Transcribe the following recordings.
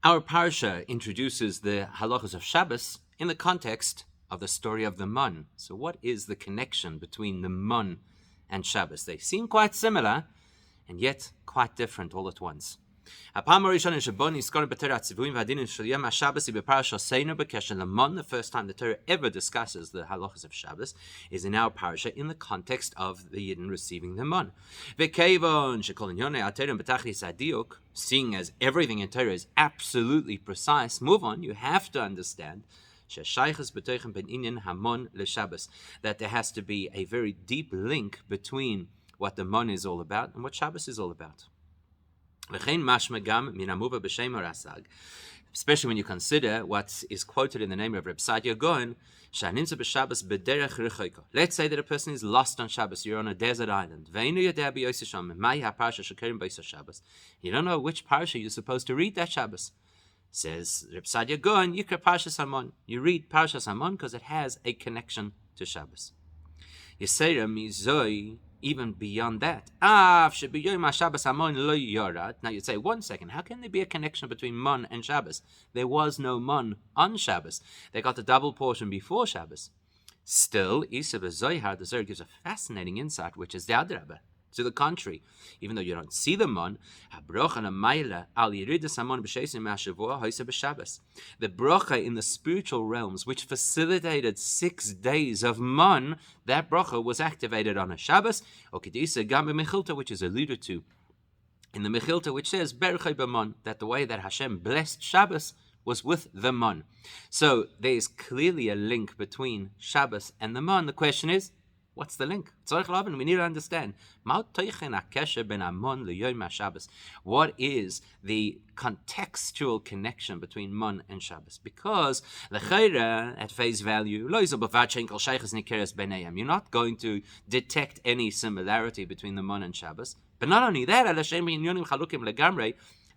Our parsha introduces the halachas of Shabbos in the context of the story of the mun. So what is the connection between the mun and Shabbos? They seem quite similar, and yet quite different all at once. The first time the Torah ever discusses the halachas of Shabbos is in our parsha in the context of the Yidden receiving the mun. Seeing as everything in Torah is absolutely precise, move on, you have to understand that there has to be a very deep link between what the mun is all about and what Shabbos is all about. Especially when you consider what is quoted in the name of Reb Sadia Goen, let's say that a person is lost on Shabbos. You're on a desert island. You don't know which parsha you're supposed to read that Shabbos. Says Reb Sadia Goen, Yikra Parshas Hamon. You read Parshas Hamon because it has a connection to Shabbos. Even beyond that. Now you'd say, 1 second, how can there be a connection between mun and Shabbos? There was no mun on Shabbos. They got the double portion before Shabbos. Still, Isa b'Zohar, the Zohar gives a fascinating insight, which is the Adrabah. To the contrary, even though you don't see the mun, the bracha in the spiritual realms, which facilitated 6 days of mun, that bracha was activated on a Shabbos, which is alluded to in the Mechilta, which says that the way that Hashem blessed Shabbos was with the mun. So there is clearly a link between Shabbos and the mun. The question is, what's the link? We need to understand. What is the contextual connection between mun and Shabbos? Because at face value, you're not going to detect any similarity between the mun and Shabbos. But not only that,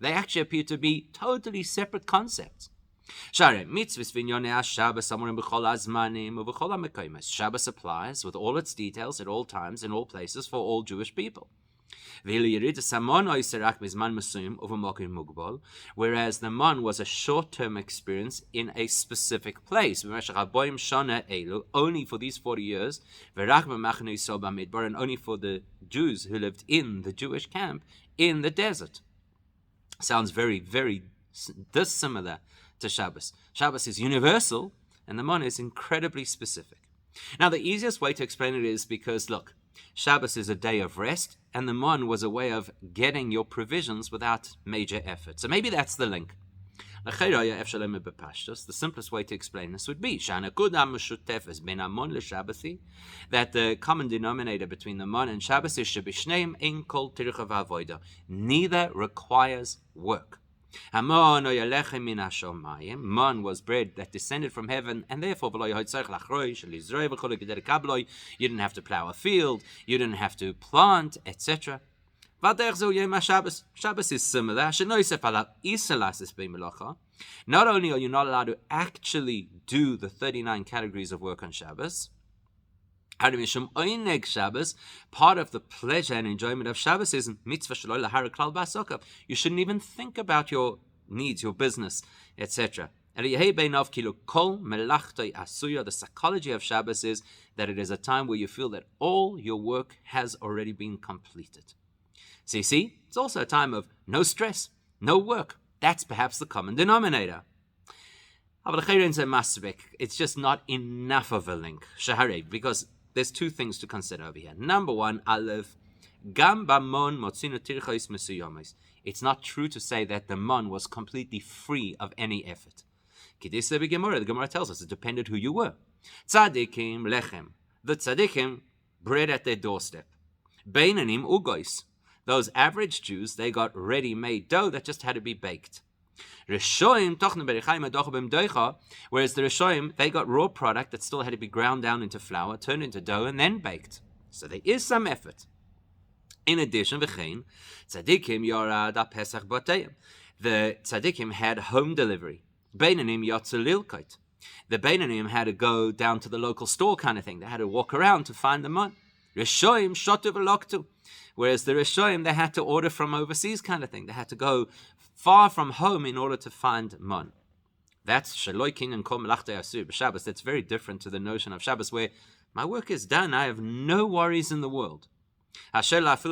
they actually appear to be totally separate concepts. Shabbos applies with all its details at all times, in all places, for all Jewish people. Whereas the mun was a short-term experience in a specific place, only for these 40 years, and only for the Jews who lived in the Jewish camp in the desert. Sounds very, very dissimilar to Shabbos. Shabbos is universal, and the mun is incredibly specific. Now, the easiest way to explain it is because, look, Shabbos is a day of rest, and the mun was a way of getting your provisions without major effort. So maybe that's the link. The simplest way to explain this would be that the common denominator between the mun and Shabbos is neither requires work. Mun was bread that descended from heaven, and therefore you didn't have to plow a field, you didn't have to plant, etc. Shabbos is similar. Not only are you not allowed to actually do the 39 categories of work on Shabbos, part of the pleasure and enjoyment of Shabbos is mitzvah. You shouldn't even think about your needs, your business, etc. The psychology of Shabbos is that it is a time where you feel that all your work has already been completed. So you see, it's also a time of no stress, no work. That's perhaps the common denominator. It's just not enough of a link, because there's two things to consider over here. Number one, Aleph, it's not true to say that the mun was completely free of any effort. The Gemara tells us it depended who you were. Tzadikim, lechem. The tzadikim, bread at their doorstep. Beinanim, ugois. Those average Jews, they got ready-made dough that just had to be baked. Rishoim, whereas the Rishoim, they got raw product that still had to be ground down into flour, turned into dough, and then baked. So there is some effort. In addition, tzadikim yorad pesach botayim. The tzadikim had home delivery. Beinanim yotzu lilkot. The Beinanim had to go down to the local store kind of thing. They had to walk around to find the mun. Rishoim shotu v'loktu. Whereas the Rishoim, they had to order from overseas kind of thing. They had to go far from home in order to find man. That's shaloikin and kol melachta asur b'Shabbos. That's very different to the notion of Shabbos, where my work is done. I have no worries in the world. Shabbos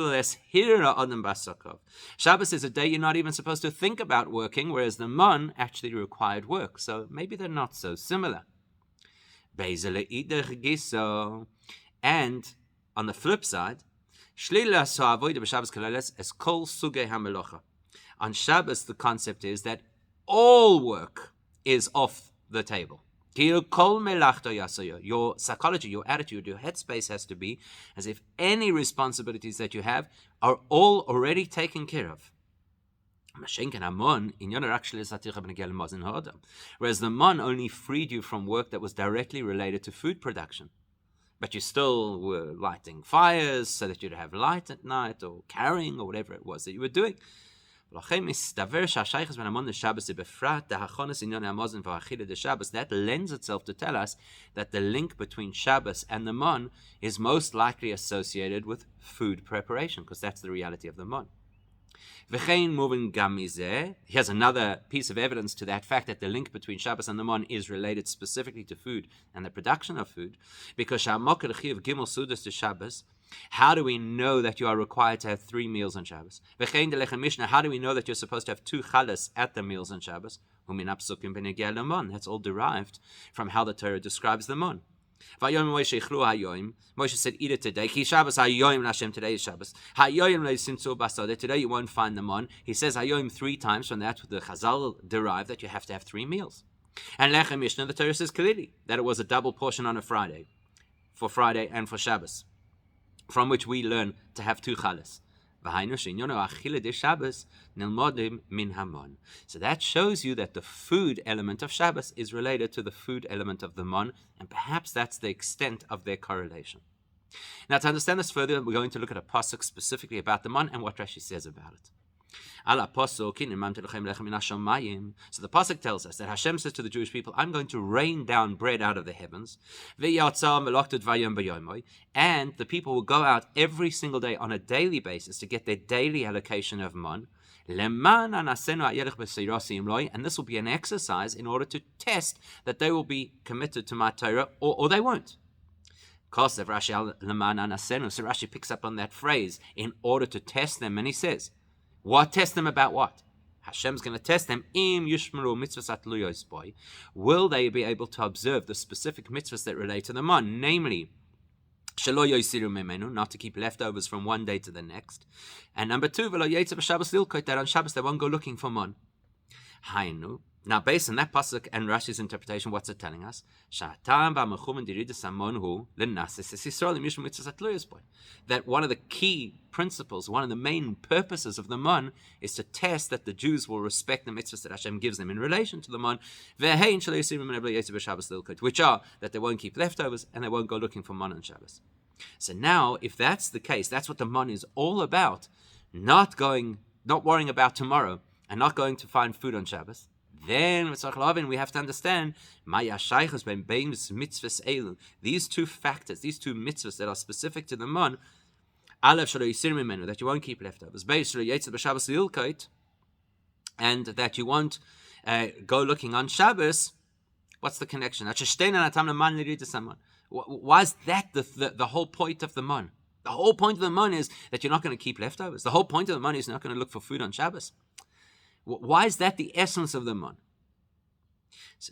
is a day you're not even supposed to think about working, whereas the man actually required work. So maybe they're not so similar. And on the flip side, on Shabbos, the concept is that all work is off the table. Your psychology, your attitude, your headspace has to be as if any responsibilities that you have are all already taken care of. Whereas the man only freed you from work that was directly related to food production. But you still were lighting fires so that you'd have light at night, or carrying, or whatever it was that you were doing. That lends itself to tell us that the link between Shabbos and the mon is most likely associated with food preparation, because that's the reality of the mon. Here's another piece of evidence to that fact, that the link between Shabbos and the mon is related specifically to food and the production of food, because how do we know that you are required to have 3 meals on Shabbos? How do we know that you're supposed to have 2 chalas at the meals on Shabbos? That's all derived from how the Torah describes the mon. Moshe said, eat it today. Today is Shabbos. Today you won't find the mon. He says hayoim 3 times. From that, the Chazal derive that you have to have 3 meals. And Lechem Mishnah, the Torah says clearly that it was a double portion on a Friday, for Friday and for Shabbos, from which we learn to have 2 chalas. So that shows you that the food element of Shabbos is related to the food element of the mon, and perhaps that's the extent of their correlation. Now, to understand this further, we're going to look at a pasuk specifically about the mon and what Rashi says about it. So the pasuk tells us that Hashem says to the Jewish people, I'm going to rain down bread out of the heavens, and the people will go out every single day on a daily basis to get their daily allocation of man, and this will be an exercise in order to test that they will be committed to my Torah, or they won't. So Rashi picks up on that phrase, in order to test them, and he says, what? Test them about what? Hashem's going to test them. Will they be able to observe the specific mitzvahs that relate to the mon, namely, not to keep leftovers from one day to the next, and number 2, that on Shabbos they won't go looking for mon. Now, based on that pasuk and Rashi's interpretation, what's it telling us? That one of the key principles, one of the main purposes of the mon is to test that the Jews will respect the mitzvahs that Hashem gives them in relation to the mon, which are that they won't keep leftovers and they won't go looking for mon on Shabbos. So now, if that's the case, that's what the mon is all about, not worrying about tomorrow and not going to find food on Shabbos. Then we have to understand these 2 factors, these 2 mitzvahs that are specific to the mon, that you won't keep leftovers, and that you won't go looking on Shabbos. What's the connection? Why is that the whole point of the mon? The whole point of the mon is that you're not going to keep leftovers. The whole point of the mon is you're not going to look for food on Shabbos. Why is that the essence of the mon?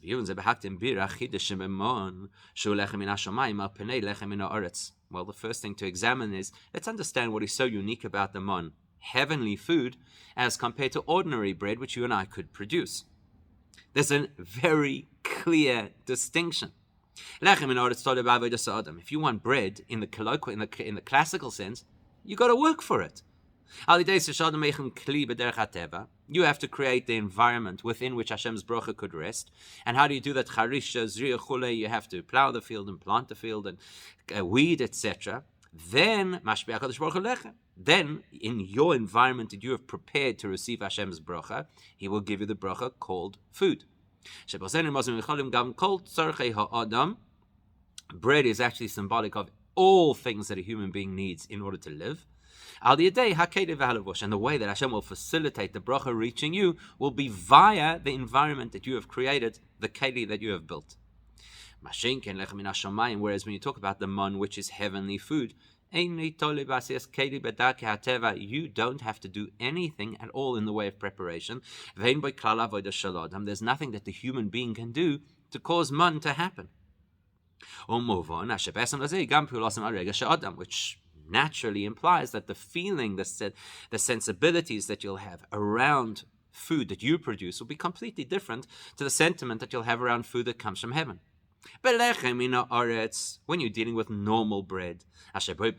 Well, the first thing to examine is, let's understand what is so unique about the mon, heavenly food, as compared to ordinary bread, which you and I could produce. There's a very clear distinction. If you want bread in the classical sense, you got to work for it. You have to create the environment within which Hashem's bracha could rest. And how do you do that? You have to plow the field and plant the field and weed, etc. Then, in your environment that you have prepared to receive Hashem's bracha, He will give you the bracha called food. Bread is actually symbolic of all things that a human being needs in order to live. Al yedei hakeli v'halavush, and the way that Hashem will facilitate the bracha reaching you will be via the environment that you have created, the keli that you have built. Whereas when you talk about the man, which is heavenly food, you don't have to do anything at all in the way of preparation. There's nothing that the human being can do to cause man to happen. Which naturally implies that the feeling, the sensibilities that you'll have around food that you produce will be completely different to the sentiment that you'll have around food that comes from heaven. When you're dealing with normal bread, where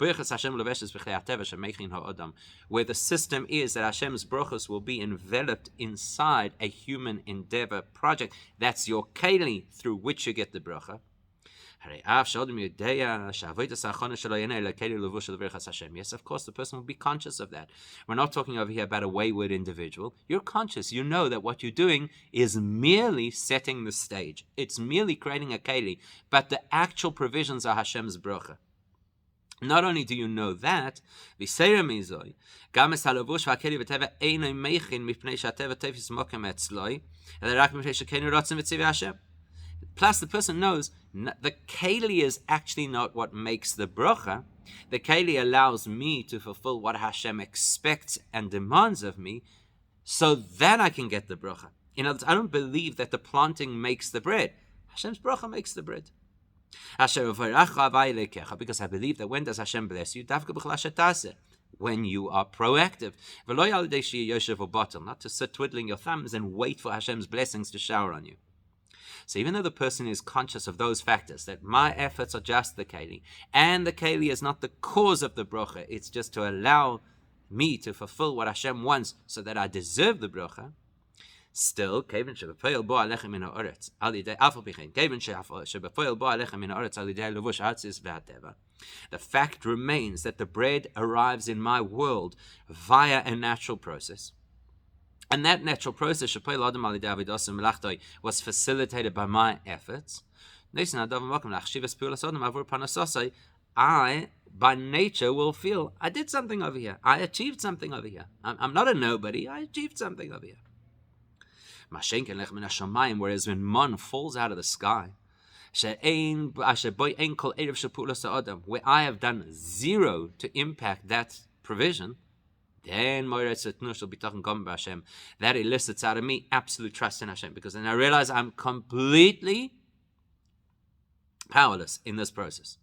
the system is that Hashem's brachos will be enveloped inside a human endeavor project, that's your keli through which you get the bracha. Yes, of course, the person will be conscious of that. We're not talking over here about a wayward individual. You're conscious. You know that what you're doing is merely setting the stage. It's merely creating a keli, but the actual provisions are Hashem's bracha. Not only do you know that, plus, the person knows the keli is actually not what makes the bracha. The keli allows me to fulfill what Hashem expects and demands of me, so that I can get the bracha. In other words, I don't believe that the planting makes the bread. Hashem's bracha makes the bread. Because I believe that when does Hashem bless you? When you are proactive. Not to sit twiddling your thumbs and wait for Hashem's blessings to shower on you. So even though the person is conscious of those factors, that my efforts are just the keli, and the keli is not the cause of the bracha, it's just to allow me to fulfill what Hashem wants so that I deserve the bracha, still, the fact remains that the bread arrives in my world via a natural process. And that natural process was facilitated by my efforts. I, by nature, will feel I did something over here. I achieved something over here. I'm not a nobody. I achieved something over here. Whereas when man falls out of the sky, where I have done zero to impact that provision, then that elicits out of me absolute trust in Hashem, because then I realize I'm completely powerless in this process.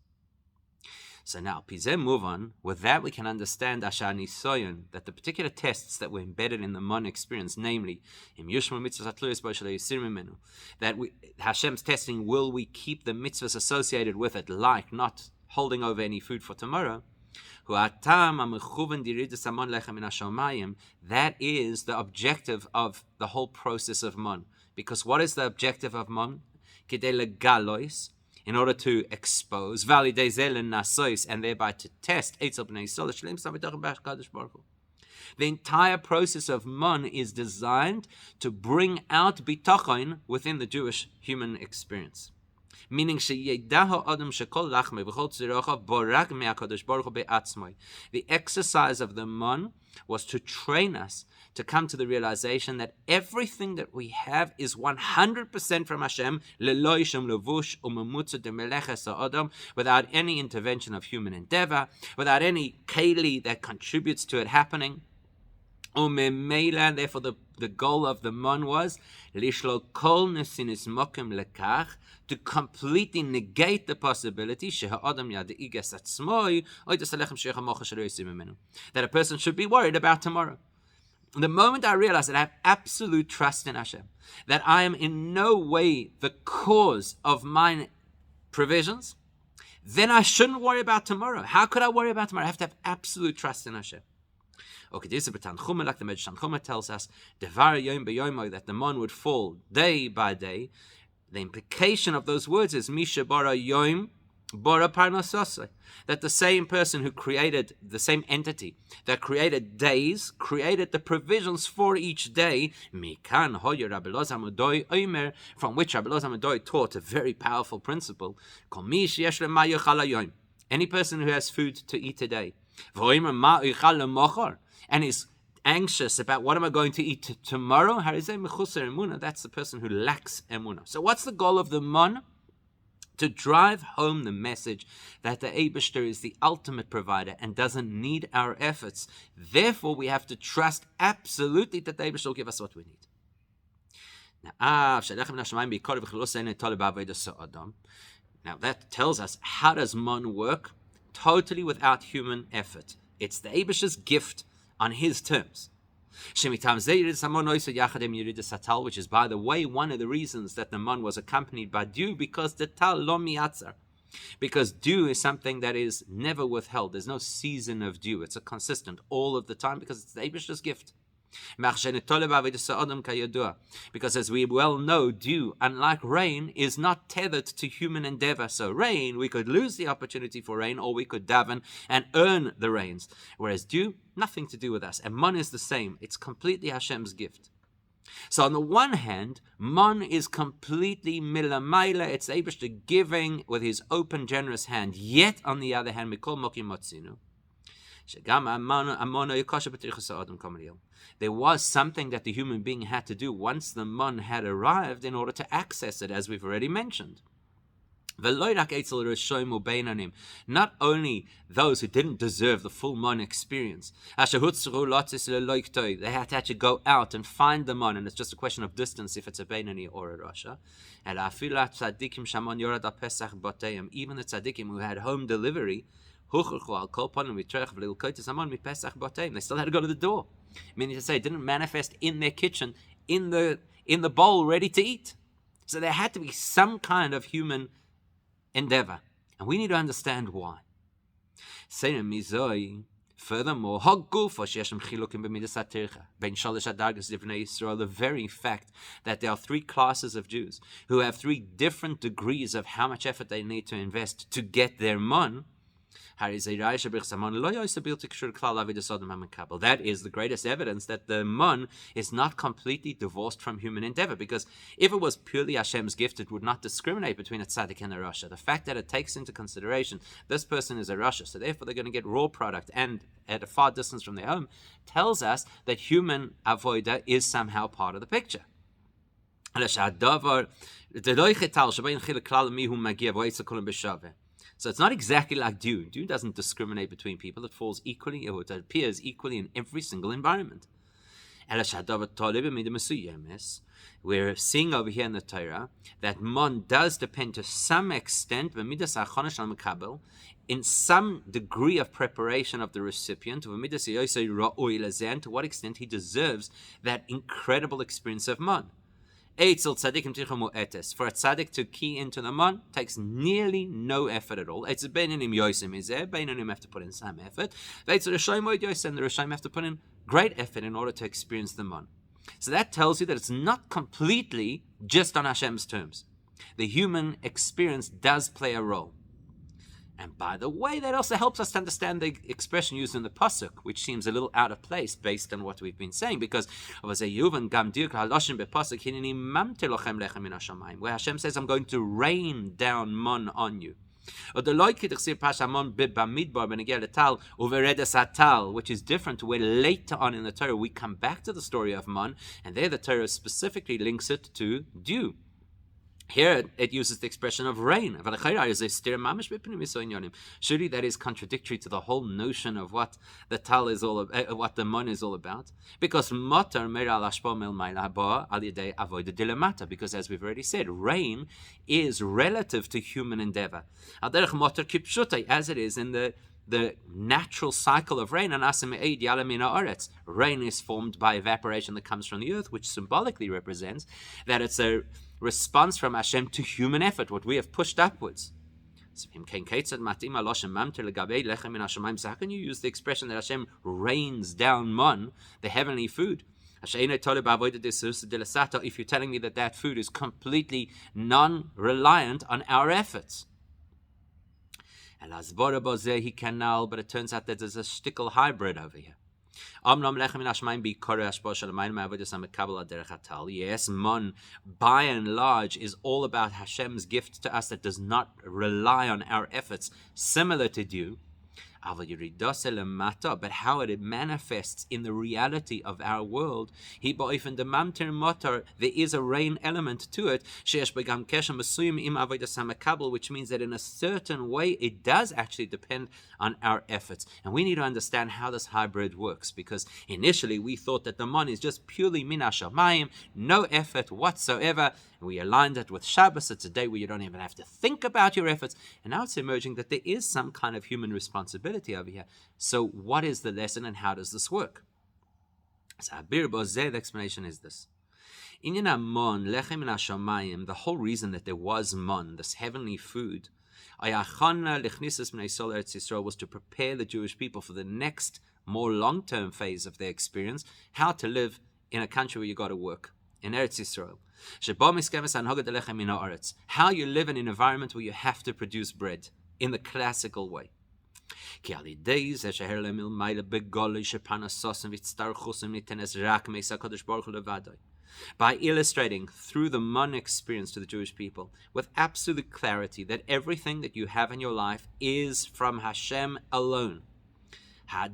So now, move on. With that, we can understand that the particular tests that were embedded in the Mon experience, namely, that Hashem's testing, will we keep the mitzvahs associated with it, like not holding over any food for tomorrow? That is the objective of the whole process of Mon. Because what is the objective of Mon? In order to expose, and thereby to test. The entire process of Mon is designed to bring out bitachon within the Jewish human experience. Meaning, the exercise of the Mon was to train us to come to the realization that everything that we have is 100% from Hashem, without any intervention of human endeavor, without any keli that contributes to it happening. And therefore the goal of the Mon was to completely negate the possibility that a person should be worried about tomorrow. The moment I realize that I have absolute trust in Hashem, that I am in no way the cause of my provisions, then I shouldn't worry about tomorrow. How could I worry about tomorrow? I have to have absolute trust in Hashem. Okay, this is like the Medrash Tanchuma tells us that the Mon would fall day by day. The implication of those words is Misha bara yom bara parnasasai, that the same person who created, the same entity that created days, created the provisions for each day. Mikan hoyer Rabbi Elazar Madoy Omer, from which Rabbi Elazar Madoy taught a very powerful principle. Any person who has food to eat today, And is anxious about what am I going to eat tomorrow. That's the person who lacks emunah. So what's the goal of the man? To drive home the message that the Eibishter is the ultimate provider and doesn't need our efforts. Therefore, we have to trust absolutely that the Eibishter will give us what we need. Now, that tells us, how does man work? Totally without human effort. It's the Eibishter's gift on his terms. Which is, by the way, one of the reasons that the man was accompanied by dew, because the tal lo miatzar. Because dew is something that is never withheld. There's no season of dew. It's a consistent all of the time because it's the Eibishter's gift. Because as we well know, dew, unlike rain, is not tethered to human endeavor. So rain, we could lose the opportunity for rain, or we could daven and earn the rains. Whereas dew, nothing to do with us. And man is the same. It's completely Hashem's gift. So on the one hand, man is completely milamaila. It's Eibishter giving with his open, generous hand. Yet on the other hand, mikol mokim motzinu. There was something that the human being had to do once the man had arrived in order to access it, as we've already mentioned. Not only those who didn't deserve the full man experience, they had to actually go out and find the man, and it's just a question of distance if it's a Beinani or a Rasha. Even the tzaddikim who had home delivery, they still had to go to the door. Meaning to say, it didn't manifest in their kitchen, in the bowl, ready to eat. So there had to be some kind of human endeavor. And we need to understand why. Furthermore, the very fact that there are three classes of Jews who have three different degrees of how much effort they need to invest to get their man, that is the greatest evidence that the man is not completely divorced from human endeavor. Because if it was purely Hashem's gift, it would not discriminate between a tzaddik and a rasha. The fact that it takes into consideration this person is a rasha, so therefore they're going to get raw product and at a far distance from their home, tells us that human avoida is somehow part of the picture. So it's not exactly like dew. Dew doesn't discriminate between people. It falls equally, or it appears equally in every single environment. We're seeing over here in the Torah that man does depend to some extent, in some degree of preparation of the recipient, to what extent he deserves that incredible experience of man. For a tzaddik to key into the man takes nearly no effort at all. It's a beinanim yosim is there. Beinanim have to put in some effort. And the Rishonim have to put in great effort in order to experience the man. So that tells you that it's not completely just on Hashem's terms. The human experience does play a role. And by the way, that also helps us to understand the expression used in the pasuk, which seems a little out of place based on what we've been saying, because where Hashem says, I'm going to rain down man on you. Which is different to where later on in the Torah we come back to the story of man, and there the Torah specifically links it to dew. Here it uses the expression of rain. Surely that is contradictory to the whole notion of what the tal is all about, what the man is all about. Because because as we've already said, rain is relative to human endeavor. As it is in the natural cycle of rain, rain is formed by evaporation that comes from the earth, which symbolically represents that it's a response from Hashem to human effort, what we have pushed upwards. So how can you use the expression that Hashem rains down man, the heavenly food? If you're telling me that food is completely non-reliant on our efforts. But it turns out that there's a shtickle hybrid over here. Yes, man, by and large, is all about Hashem's gift to us that does not rely on our efforts, similar to dew. But how it manifests in the reality of our world, there is a rain element to it, which means that in a certain way it does actually depend on our efforts. And we need to understand how this hybrid works, because initially we thought that the man is just purely min hashamayim, no effort whatsoever. We aligned it with Shabbos. It's a day where you don't even have to think about your efforts. And now it's emerging that there is some kind of human responsibility over here. So what is the lesson and how does this work? So the explanation is this. The whole reason that there was mon, this heavenly food, was to prepare the Jewish people for the next, more long-term phase of their experience, how to live in a country where you got to work, in Eretz Yisrael. How you live in an environment where you have to produce bread in the classical way. By illustrating through the man experience to the Jewish people with absolute clarity that everything that you have in your life is from Hashem alone. That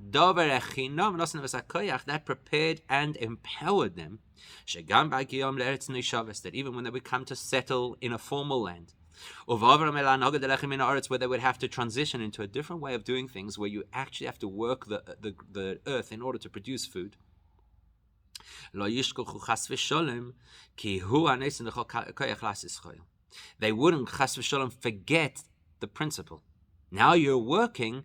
prepared and empowered them, that even when they would come to settle in a formal land, where they would have to transition into a different way of doing things, where you actually have to work the earth in order to produce food. They wouldn't chas v'sholem forget the principle. Now you're working,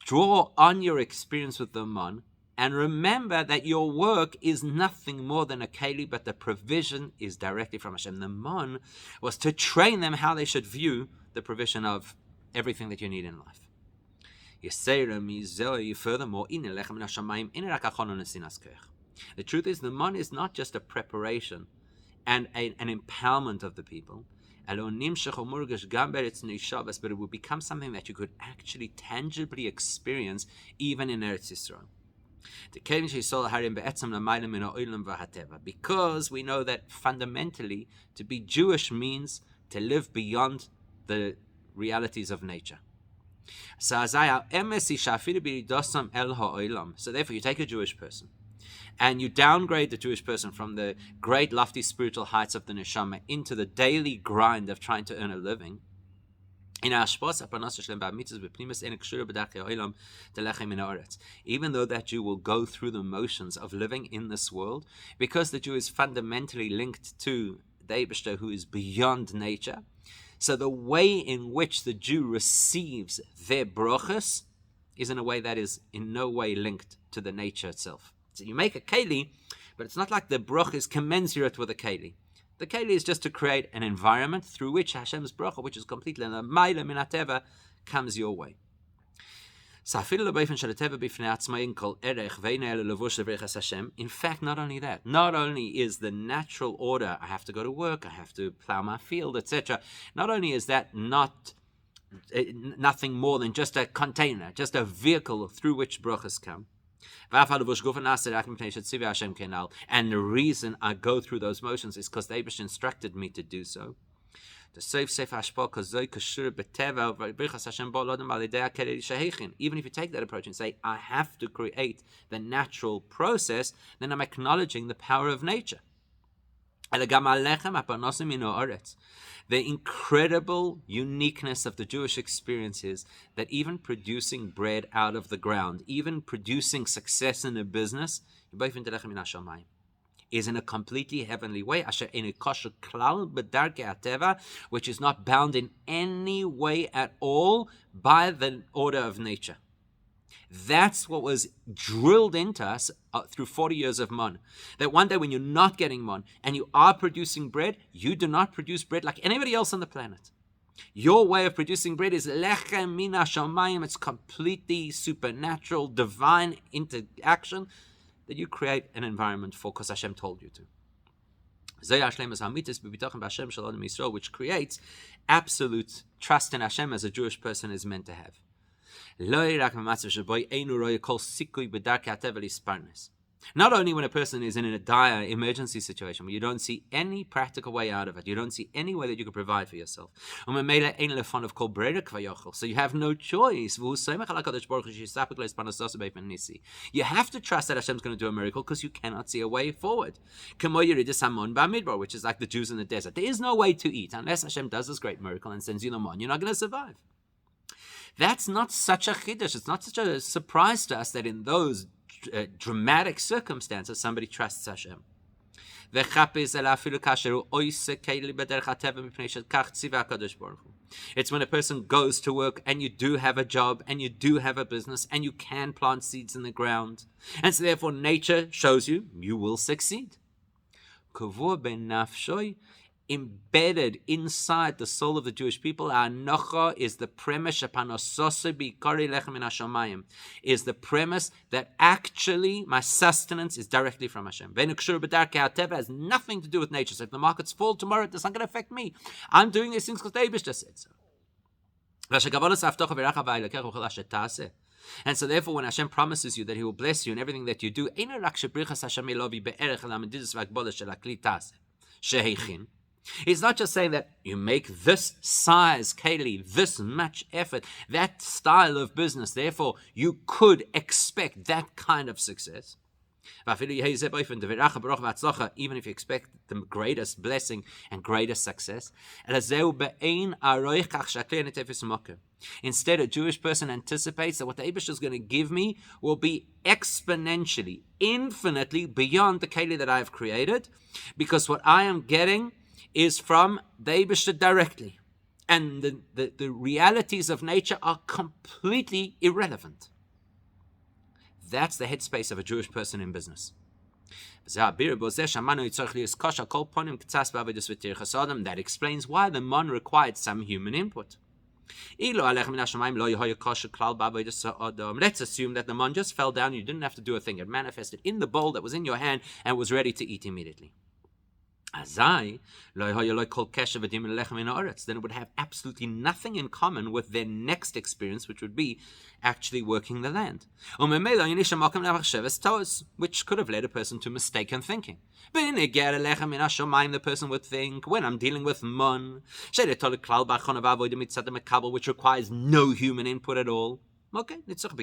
draw on your experience with the man, and remember that your work is nothing more than a keli, but the provision is directly from Hashem. The man was to train them how they should view the provision of everything that you need in life. Furthermore, the truth is, the man is not just a preparation and an empowerment of the people, but it will become something that you could actually tangibly experience even in Eretz Yisrael. Because we know that fundamentally to be Jewish means to live beyond the realities of nature. So therefore you take a Jewish person and you downgrade the Jewish person from the great lofty spiritual heights of the neshama into the daily grind of trying to earn a living. Even though that Jew will go through the motions of living in this world, because the Jew is fundamentally linked to the Eibishter who is beyond nature, so the way in which the Jew receives their brachas is in a way that is in no way linked to the nature itself. So you make a keli, but it's not like the bracha is commensurate with a keli. The keli is just to create an environment through which Hashem's bracha, which is completely l'mayla min hateva, comes your way. In fact, not only that, not only is the natural order, I have to go to work, I have to plow my field, etc. Not only is that nothing more than just a container, just a vehicle through which brachas come. And the reason I go through those motions is because the Eibush instructed me to do so. Even if you take that approach and say, I have to create the natural process, then I'm acknowledging the power of nature. The incredible uniqueness of the Jewish experience is that even producing bread out of the ground, even producing success in a business, is in a completely heavenly way, which is not bound in any way at all by the order of nature. That's what was drilled into us through 40 years of mon. That one day when you're not getting mon and you are producing bread, you do not produce bread like anybody else on the planet. Your way of producing bread is lechem min hashamayim. It's completely supernatural, divine interaction that you create an environment for because Hashem told you to. Which creates absolute trust in Hashem as a Jewish person is meant to have. Not only when a person is in a dire emergency situation where you don't see any practical way out of it, you don't see any way that you can provide for yourself. So you have no choice. You have to trust that Hashem's going to do a miracle because you cannot see a way forward. Which is like the Jews in the desert. There is no way to eat unless Hashem does this great miracle and sends you the man. You're not going to survive. That's not such a chiddush. It's not such a surprise to us that in those dramatic circumstances somebody trusts Hashem. It's when a person goes to work and you do have a job and you do have a business and you can plant seeds in the ground, and so therefore nature shows you will succeed. Embedded inside the soul of the Jewish people, is the premise is the premise that actually my sustenance is directly from Hashem. It has nothing to do with nature. So if the markets fall tomorrow, it's not going to affect me. I'm doing these things because the Eibush just said so. And so therefore, when Hashem promises you that He will bless you in everything that you do, He's not just saying that you make this size keli, this much effort, that style of business, therefore you could expect that kind of success. Even if you expect the greatest blessing and greatest success. Instead, a Jewish person anticipates that what the Eibush is going to give me will be exponentially, infinitely beyond the keli that I have created, because what I am getting is from the Eibishter directly. And the realities of nature are completely irrelevant. That's the headspace of a Jewish person in business. That explains why the man required some human input. Let's assume that the man just fell down, you didn't have to do a thing. It manifested in the bowl that was in your hand and was ready to eat immediately. Then it would have absolutely nothing in common with their next experience, which would be actually working the land, which could have led a person to mistaken thinking. The person would think, when I'm dealing with mon, which requires no human input at all. Okay, that's what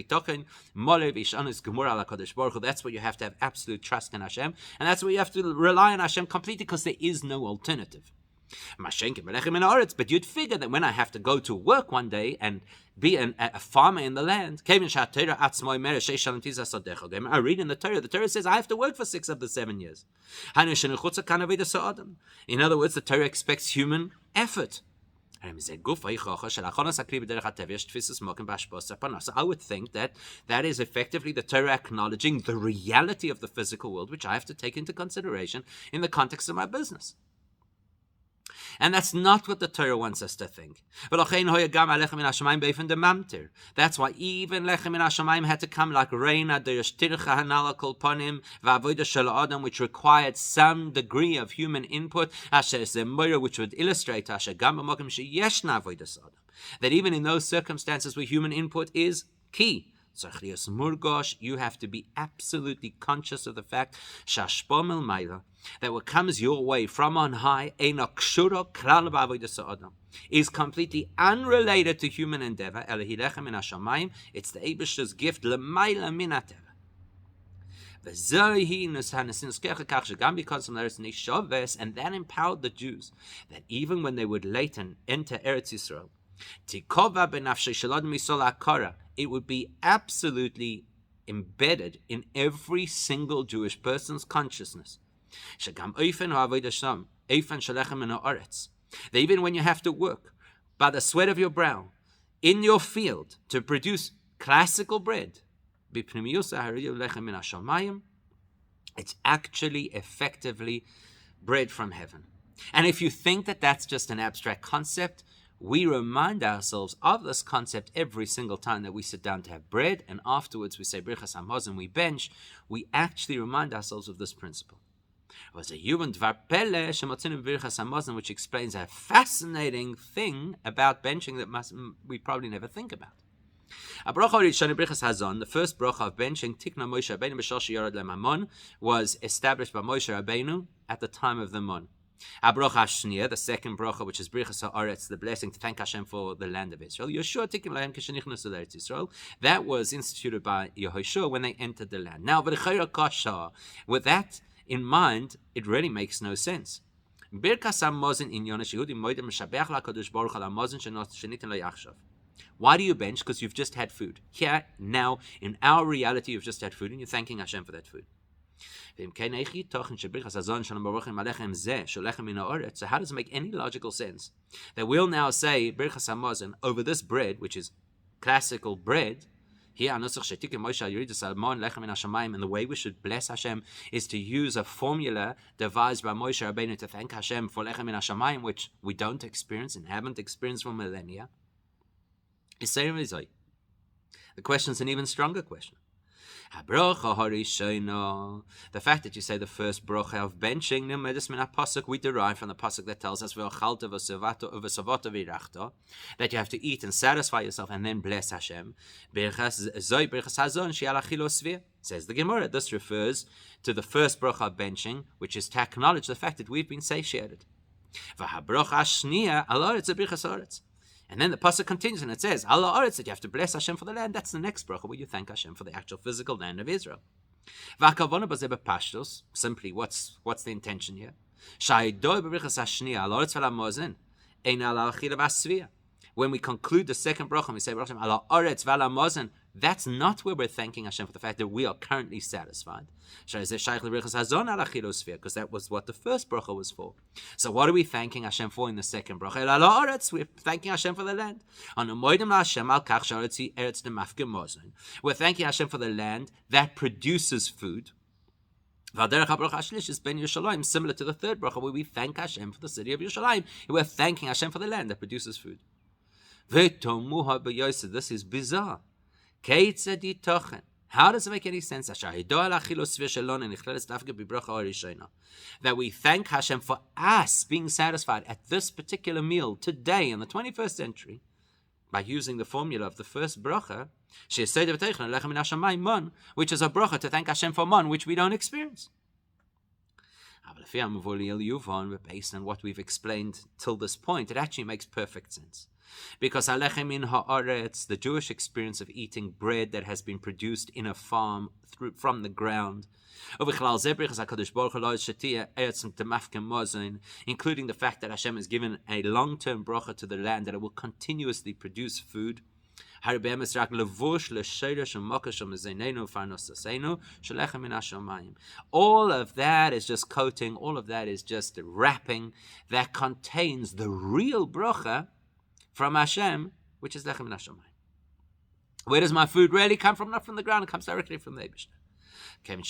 you have to have absolute trust in Hashem, and that's where you have to rely on Hashem completely, because there is no alternative. But you'd figure that when I have to go to work one day and be a farmer in the land, I read in the Torah says I have to work for 6 of the 7 years. In other words, the Torah expects human effort. I would think that is effectively the Torah acknowledging the reality of the physical world, which I have to take into consideration in the context of my business. And that's not what the Torah wants us to think. That's why even lechem min hashamayim had to come like rain, which required some degree of human input, which would illustrate that even in those circumstances where human input is key, you have to be absolutely conscious of the fact that what comes your way from on high is completely unrelated to human endeavor. It's the Eibishter's gift, and that empowered the Jews that even when they would later enter Eretz Yisrael, it would be absolutely embedded in every single Jewish person's consciousness that even when you have to work by the sweat of your brow in your field to produce classical bread, it's actually effectively bread from heaven. And if you think that that's just an abstract concept, we remind ourselves of this concept every single time that we sit down to have bread, and afterwards we say Birchas Hamazon, we bench. We actually remind ourselves of this principle. It was a human dvar pele shemotzinu b'Birchas Hamazon, which explains a fascinating thing about benching that we probably never think about. The first bracha of benching, Tikna Moshe Rabbeinu b'shal sheyorad le'mamon, was established by Moshe Rabbeinu at the time of the Mon. Bracha Shnia, the second bracha, which is Brichas Haaretz, the blessing to thank Hashem for the land of Israel. Yeshua Tikim Lahem Kishenichnas Eretz Israel. That was instituted by Yehoshua when they entered the land. Now, with that in mind, it really makes no sense. Why do you bench? Because you've just had food. Here, now, in our reality, you've just had food, and you're thanking Hashem for that food. So how does it make any logical sense that we'll now say Birchas Hamazon over this bread, which is classical bread? Here, and the way we should bless Hashem is to use a formula devised by Moshe Rabbeinu to thank Hashem for Lechem min Hashamayim, which we don't experience and haven't experienced for millennia. The question is an even stronger question. The fact that you say the first bracha of benching, we derive from the pasuk that tells us that you have to eat and satisfy yourself and then bless Hashem. Says the Gemara, this refers to the first bracha of benching, which is to acknowledge the fact that we've been satiated. And then the pasuk continues and it says, Allah Aretz, that you have to bless Hashem for the land. That's the next bracha where you thank Hashem for the actual physical land of Israel. Simply, what's the intention here? When we conclude the second bracha and we say, Allah Aretz v'ala Mozen, that's not where we're thanking Hashem for the fact that we are currently satisfied. Because that was what the first bracha was for. So what are we thanking Hashem for in the second bracha? We're thanking Hashem for the land. We're thanking Hashem for the land that produces food. Similar to the third bracha, where we thank Hashem for the city of Yerushalayim. We're thanking Hashem for the land that produces food. This is bizarre. How does it make any sense that we thank Hashem for us being satisfied at this particular meal today in the 21st century by using the formula of the first bracha, which is a bracha to thank Hashem for man, which we don't experience? Based on what we've explained till this point, it actually makes perfect sense. Because alechem min haaretz, the Jewish experience of eating bread that has been produced in a farm from the ground, including the fact that Hashem has given a long-term bracha to the land that it will continuously produce food. All of that is just coating, all of that is just wrapping that contains the real bracha from Hashem, which is lechem min hashamayim. Where does my food really come from? Not from the ground, it comes directly from the Eibishter. And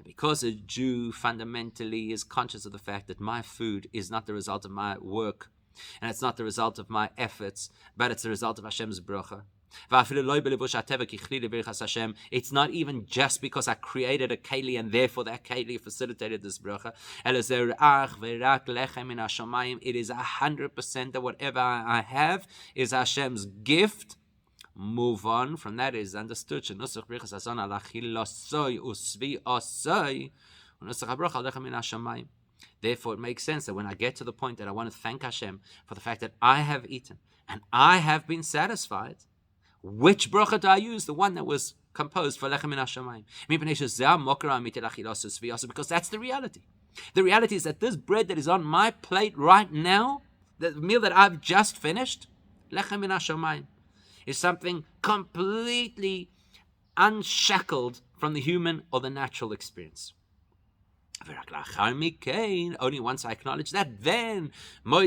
because a Jew fundamentally is conscious of the fact that my food is not the result of my work, and it's not the result of my efforts, but it's the result of Hashem's bracha. It's not even just because I created a keli and therefore that keli facilitated this bracha. It is 100% that whatever I have is Hashem's gift. Move on from that is understood. Therefore, it makes sense that when I get to the point that I want to thank Hashem for the fact that I have eaten and I have been satisfied, which bracha do I use? The one that was composed for lechem min hashamayim. Because that's the reality. The reality is that this bread that is on my plate right now, the meal that I've just finished, lechem min hashamayim, is something completely unshackled from the human or the natural experience. Only once I acknowledge that, then I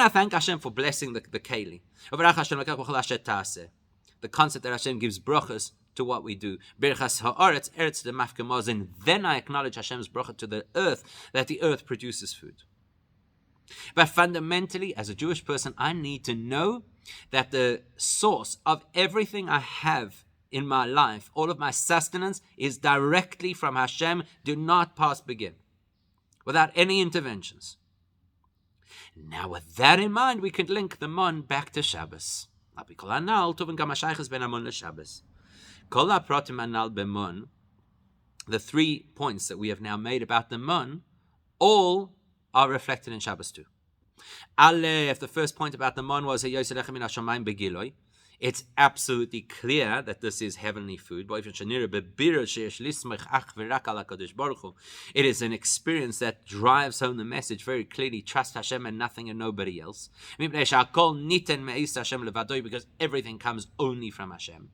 thank Hashem for blessing the keli. The concept that Hashem gives brachas to what we do. Then I acknowledge Hashem's bracha to the earth, that the earth produces food. But fundamentally, as a Jewish person, I need to know that the source of everything I have in my life, all of my sustenance, is directly from Hashem. Do not pass begin, without any interventions. Now, with that in mind, we can link the mon back to Shabbos. The 3 points that we have now made about the mon, all are reflected in Shabbos too. Aleph, the first point about the mon was it's absolutely clear that this is heavenly food. It is an experience that drives home the message very clearly. Trust Hashem and nothing and nobody else. Because everything comes only from Hashem.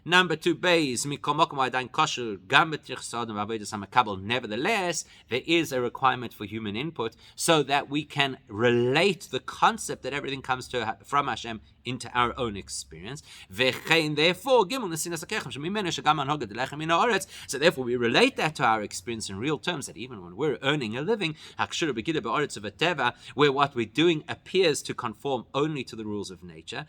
Number 2, base. Nevertheless, there is a requirement for human input so that we can relate the concept that everything comes from Hashem into our own experience. Therefore, so therefore we relate that to our experience in real terms, that even when we're earning a living, where what we're doing appears to conform only to the rules of nature,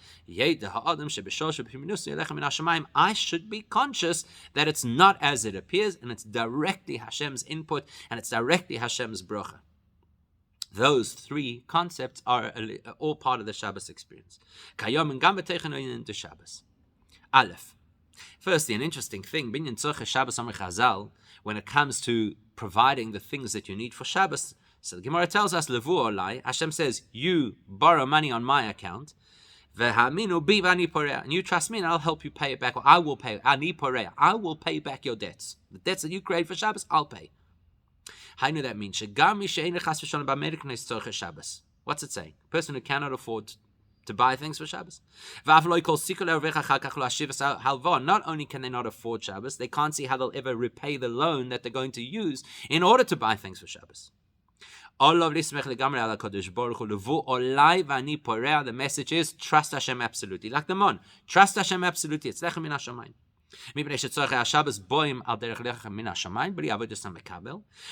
I should be conscious that it's not as it appears, and it's directly Hashem's input, and it's directly Hashem's bracha. Those 3 concepts are all part of the Shabbos experience. Into Shabbos. Aleph. Firstly, an interesting thing, when it comes to providing the things that you need for Shabbos, so the Gemara tells us, Hashem says, you borrow money on my account, and you trust me and I'll help you pay it back. Or I will pay. I will pay back your debts. The debts that you create for Shabbos, I'll pay. How do that mean? What's it saying? A person who cannot afford to buy things for Shabbos. Not only can they not afford Shabbos, they can't see how they'll ever repay the loan that they're going to use in order to buy things for Shabbos. The message is trust Hashem absolutely. Like the mon. Trust Hashem absolutely. It's lechem min hashamayim.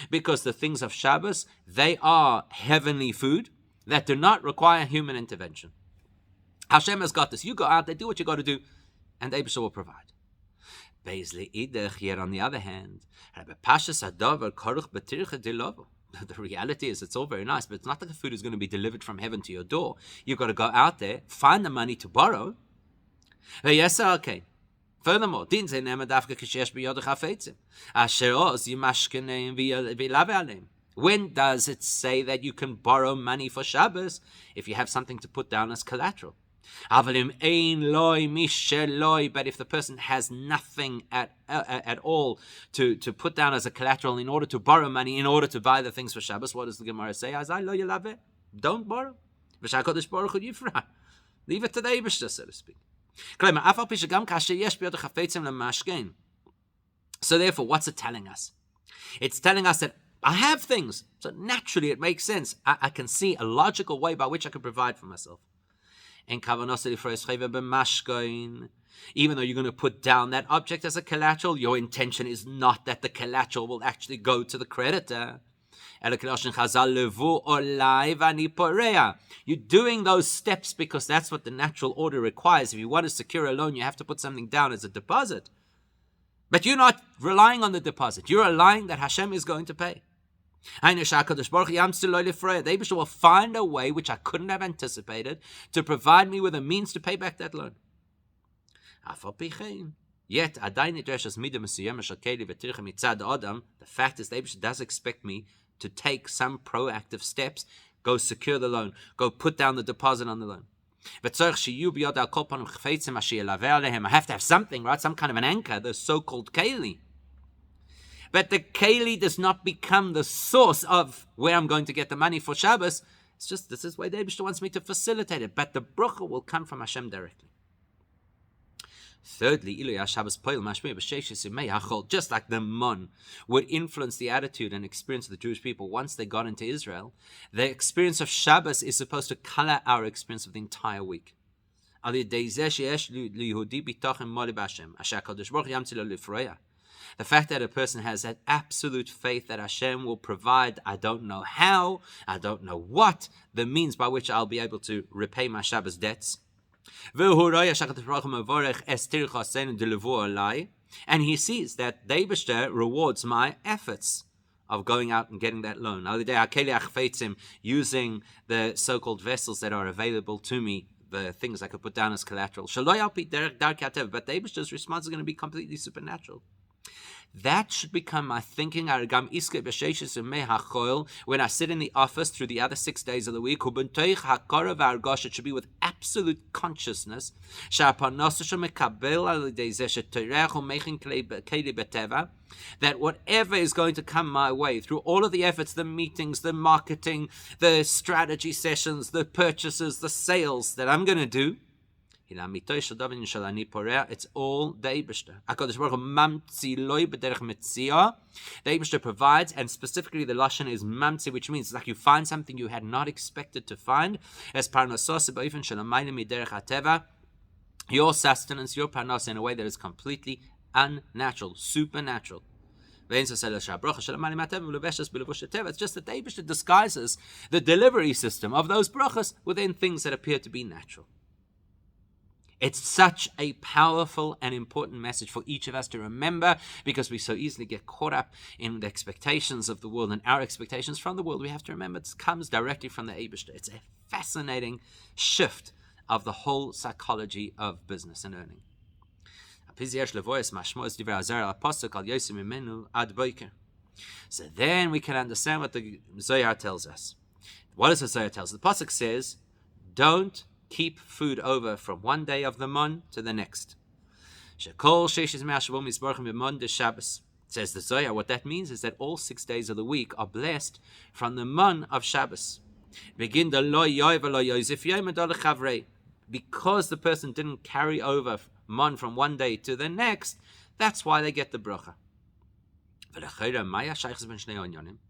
Because the things of Shabbos, they are heavenly food that do not require human intervention. Hashem has got this. You go out there, do what you got to do, and Eibusha will provide. Here on the other hand, the reality is it's all very nice, but it's not like the food is going to be delivered from heaven to your door. You've got to go out there, find the money to borrow. Yes, okay. Furthermore, when does it say that you can borrow money for Shabbos if you have something to put down as collateral? But if the person has nothing at all to put down as a collateral in order to borrow money, in order to buy the things for Shabbos, what does the Gemara say? Don't borrow. Leave it to the Eibishter, so to speak. So therefore, what's it telling us? It's telling us that I have things, so naturally it makes sense. I can see a logical way by which I can provide for myself. Even though you're going to put down that object as a collateral, your intention is not that the collateral will actually go to the creditor. You're doing those steps because that's what the natural order requires. If you want to secure a loan, you have to put something down as a deposit. But you're not relying on the deposit. You're relying that Hashem is going to pay. The Eibusha will find a way which I couldn't have anticipated to provide me with a means to pay back that loan. Yet, the fact is the Eibusha does expect me to take some proactive steps, go secure the loan, go put down the deposit on the loan. I have to have something, right? Some kind of an anchor, the so-called keli. But the keli does not become the source of where I'm going to get the money for Shabbos. It's just, this is where the Eibusha wants me to facilitate it. But the bracha will come from Hashem directly. Thirdly, just like the mon would influence the attitude and experience of the Jewish people once they got into Israel, the experience of Shabbos is supposed to color our experience of the entire week. The fact that a person has that absolute faith that Hashem will provide, I don't know how, I don't know what, the means by which I'll be able to repay my Shabbos debts. And he sees that the Eibusha rewards my efforts of going out and getting that loan. Using the so-called vessels that are available to me, the things I could put down as collateral. But the Eibishter's response is going to be completely supernatural. That should become my thinking. When I sit in the office through the other 6 days of the week, it should be with absolute consciousness that whatever is going to come my way through all of the efforts, the meetings, the marketing, the strategy sessions, the purchases, the sales that I'm going to do, it's all the Eibishter. The Eibishter provides, and specifically the Lashon is mamtzi, which means it's like you find something you had not expected to find. As your sustenance, your parnas, in a way that is completely unnatural, supernatural. It's just that the Eibishter disguises the delivery system of those brachas within things that appear to be natural. It's such a powerful and important message for each of us to remember, because we so easily get caught up in the expectations of the world and our expectations from the world. We have to remember it comes directly from the Eibishter. It's a fascinating shift of the whole psychology of business and earning. So then we can understand what the Zohar tells us. What does the Zohar tell us? The pasuk says, don't keep food over from one day of the mon to the next. Says the Zohar, what that means is that all 6 days of the week are blessed from the mon of Shabbos. Because the person didn't carry over mon from one day to the next, that's why they get the bracha.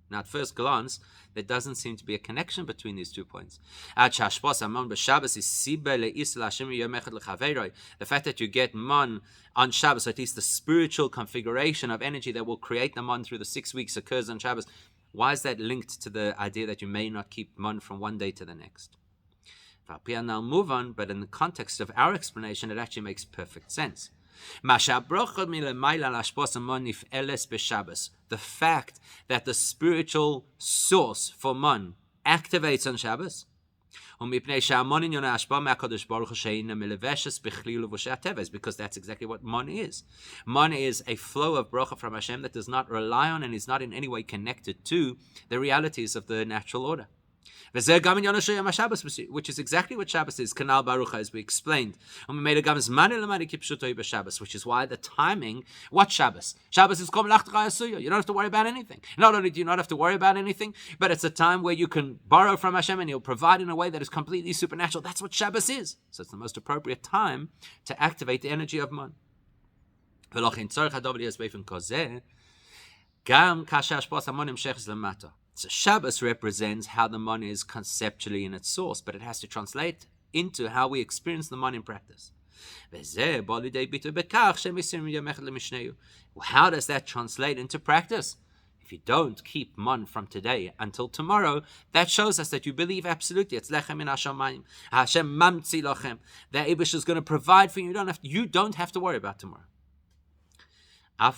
Now, at first glance, there doesn't seem to be a connection between these 2 points. The fact that you get man on Shabbos, at least the spiritual configuration of energy that will create the man through the 6 weeks occurs on Shabbos. Why is that linked to the idea that you may not keep man from one day to the next? I'll move on, but in the context of our explanation, it actually makes perfect sense. The fact that the spiritual source for man activates on Shabbos is because that's exactly what man is. Man is a flow of bracha from Hashem that does not rely on and is not in any way connected to the realities of the natural order. Which is exactly what Shabbos is, Kanal Baruch, as we explained. Which is why the timing, what Shabbos? Shabbos is Kom Lach. You don't have to worry about anything. Not only do you not have to worry about anything, but it's a time where you can borrow from Hashem and He'll provide in a way that is completely supernatural. That's what Shabbos is. So it's the most appropriate time to activate the energy of man. So Shabbos represents how the man is conceptually in its source, but it has to translate into how we experience the man in practice. How does that translate into practice? If you don't keep man from today until tomorrow, that shows us that you believe absolutely it's lechem min hashamayim. Hashem mamtzi lochem. The Eibush is going to provide for you. You don't have to worry about tomorrow. But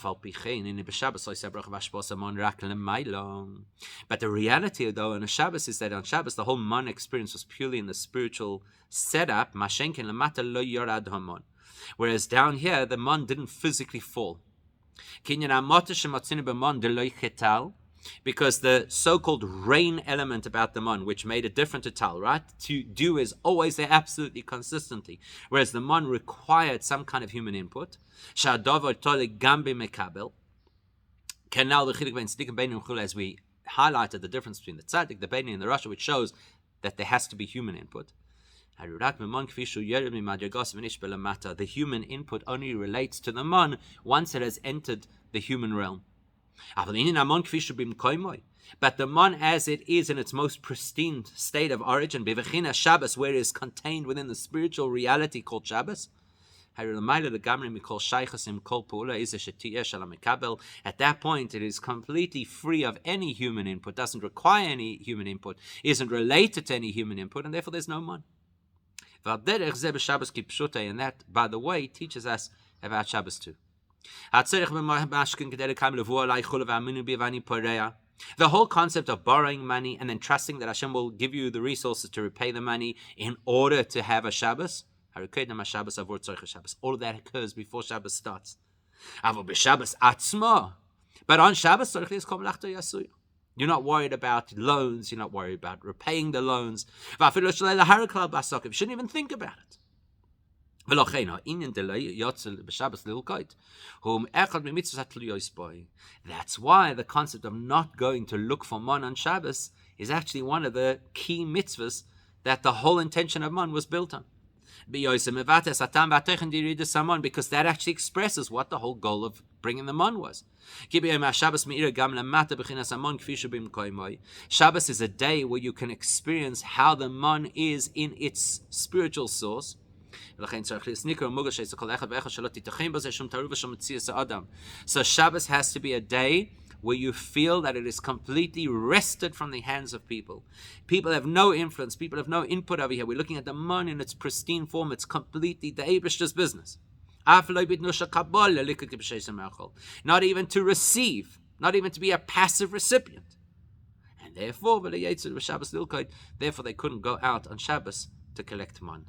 the reality, though, on a Shabbos is that on Shabbos the whole man experience was purely in the spiritual setup. Whereas down here the man didn't physically fall. Because the so-called rain element about the man, which made it different to tal, right? To dew is always there absolutely consistently, whereas the man required some kind of human input. As we highlighted the difference between the tzaddik, the beni, and the rasha, which shows that there has to be human input. The human input only relates to the man once it has entered the human realm. But the man as it is in its most pristine state of origin, Shabbos, where it is contained within the spiritual reality called Shabbos, at that point it is completely free of any human input, doesn't require any human input, isn't related to any human input, and therefore there's no man. And that, by the way, teaches us about Shabbos too. The whole concept of borrowing money and then trusting that Hashem will give you the resources to repay the money in order to have a Shabbos. All of that occurs before Shabbos starts. But on Shabbos, you're not worried about loans. You're not worried about repaying the loans. You shouldn't even think about it. That's why the concept of not going to look for man on Shabbos is actually one of the key mitzvahs that the whole intention of man was built on. Because that actually expresses what the whole goal of bringing the man was. Shabbos is a day where you can experience how the man is in its spiritual source. So Shabbos has to be a day where you feel that it is completely wrested from the hands of people. People have no influence. People have no input over here. We're looking at the man in its pristine form. It's completely the Eibishter's business. Not even to receive. Not even to be a passive recipient. And therefore they couldn't go out on Shabbos to collect man.